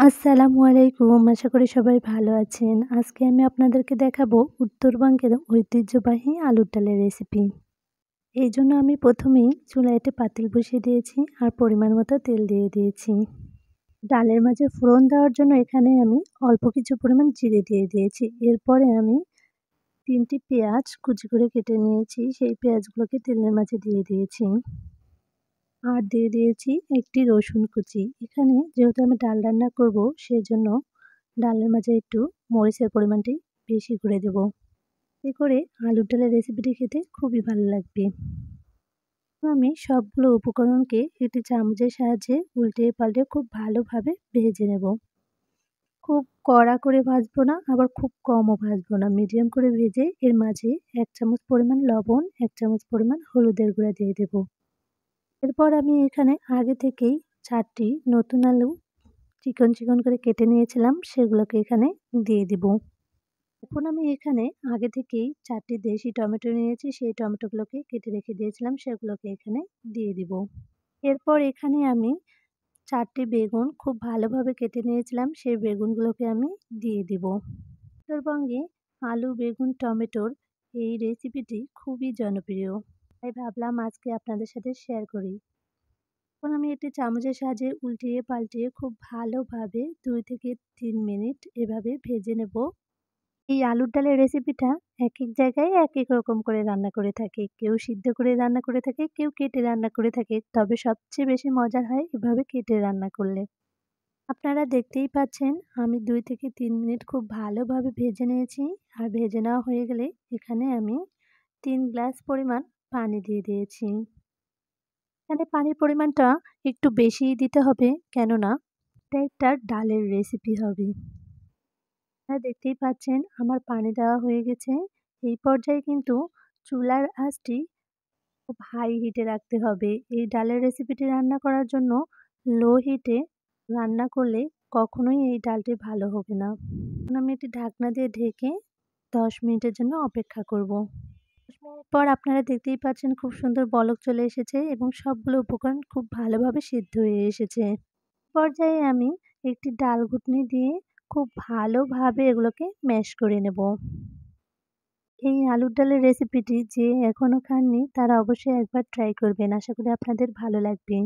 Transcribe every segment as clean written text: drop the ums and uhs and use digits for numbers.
আসসালামু আলাইকুম। আশা করি সবাই ভালো আছেন। আজকে আমি আপনাদেরকে দেখাবো উত্তরবঙ্গের ঐতিহ্যবাহী আলুর ডালের রেসিপি। এইজন্য আমি প্রথমেই চুলায় একটা পাতিল বসিয়ে দিয়েছি আর পরিমাণ মতো তেল দিয়ে দিয়েছি। ডালের মাঝে ফোড়ন দেওয়ার জন্য এখানে আমি অল্প কিছু পরিমাণ জিরে দিয়ে দিয়েছি। এরপরে আমি ৩ টি পেঁয়াজ কুচি করে কেটে নিয়েছি। সেই পেঁয়াজগুলোকে তেলের মাঝে দিয়ে দিয়েছি। আর দিয়ে দিয়েছি একটি রসুন কুচি। এখানে যেহেতু আমি ডাল রান্না করব সেজন্য ডালের মাঝে একটু মরিচের পরিমাণটি বেশি করে দেব। এতে করে আলুর ডালের রেসিপিটি খেতে খুবই ভালো লাগবে। আমি সবগুলো উপকরণকে একটি চামচের সাহায্যে উল্টে পাল্টে খুব ভালোভাবে ভেজে নেব। খুব কড়া করে ভাজবো না, আবার খুব কমও ভাজবো না। মিডিয়াম করে ভেজে এর মাঝে ১ চামচ পরিমাণ লবণ, ১ চামচ পরিমাণ হলুদের গুঁড়া দিয়ে দেব। এরপর আমি এখানে আগে থেকেই ৪টি নতুন আলু চিকন করে কেটে নিয়েছিলাম, সেগুলোকে এখানে দিয়ে দিব। এখন আমি এখানে আগে থেকেই ৪টি দেশি টমেটো নিয়েছি, সেই টমেটোগুলোকে কেটে রেখে দিয়েছিলাম, সেগুলোকে এখানে দিয়ে দিব। এরপর এখানে আমি ৪টি বেগুন খুব ভালোভাবে কেটে নিয়েছিলাম, সেই বেগুনগুলোকে আমি দিয়ে দিব। উত্তরবঙ্গে আলু, বেগুন, টমেটোর এই রেসিপিটি খুবই জনপ্রিয়। তাই ভাবলাম আজকে আপনাদের সাথে শেয়ার করি। এখন আমি একটি চামচের সাহায্যে উল্টিয়ে পাল্টিয়ে খুব ভালোভাবে ২ থেকে ৩ মিনিট এভাবে ভেজে নেব। এই আলুর ডালের রেসিপিটা একেক জায়গায় একেক রকম করে রান্না করে থাকে। কেউ সিদ্ধ করে রান্না করে থাকে, কেউ কেটে রান্না করে থাকে। তবে সবচেয়ে বেশি মজার হয় এভাবে কেটে রান্না করলে। আপনারা দেখতেই পাচ্ছেন আমি ২ থেকে ৩ মিনিট খুব ভালোভাবে ভেজে নিয়েছি। আর ভেজে নেওয়া হয়ে গেলে এখানে আমি ৩ গ্লাস পরিমাণ পানি দিয়ে দিয়েছি। এখানে পানির পরিমাণটা একটু বেশিই দিতে হবে, কেননা এটা একটা ডালের রেসিপি হবে। আপনারা দেখতেই পাচ্ছেন আমার পানি দেওয়া হয়ে গেছে। এই পর্যায়ে কিন্তু চুলার আঁচটি খুব হাই হিটে রাখতে হবে। এই ডালের রেসিপিটি রান্না করার জন্য লো হিটে রান্না করলে কখনোই এই ডালটি ভালো হবে না। এখন আমি একটি ঢাকনা দিয়ে ঢেকে ১০ মিনিটের জন্য অপেক্ষা করব। ১০ মিনিট পর আপনারা দেখতেই পাচ্ছেন খুব সুন্দর বলক চলে এসেছে এবং সবগুলো উপকরণ খুব ভালোভাবে সিদ্ধ হয়ে এসেছে। পর্যায়ে আমি একটি ডাল ঘুটনি দিয়ে খুব ভালোভাবে এগুলোকে ম্যাশ করে নেব। এই আলুর ডালের রেসিপিটি যে এখনও খাননি তারা অবশ্যই একবার ট্রাই করবেন। আশা করি আপনাদের ভালো লাগবে।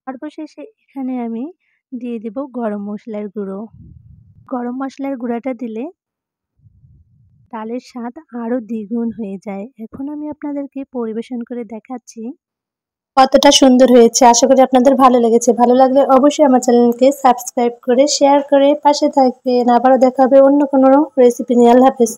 সর্বশেষে এখানে আমি দিয়ে দেব গরম মশলার গুঁড়ো। গরম মশলার গুঁড়াটা দিলে ডালের স্বাদ আরও দ্বিগুণ হয়ে যায়। এখন আমি আপনাদেরকে পরিবেশন করে দেখাচ্ছি কতটা সুন্দর হয়েছে। আশা করি আপনাদের ভালো লেগেছে। ভালো লাগলে অবশ্যই আমার চ্যানেলকে সাবস্ক্রাইব করে শেয়ার করে পাশে থাকবেন। আবারও দেখা হবে অন্য কোনো রেসিপি নিয়ে। আল্লাহ হাফেজ।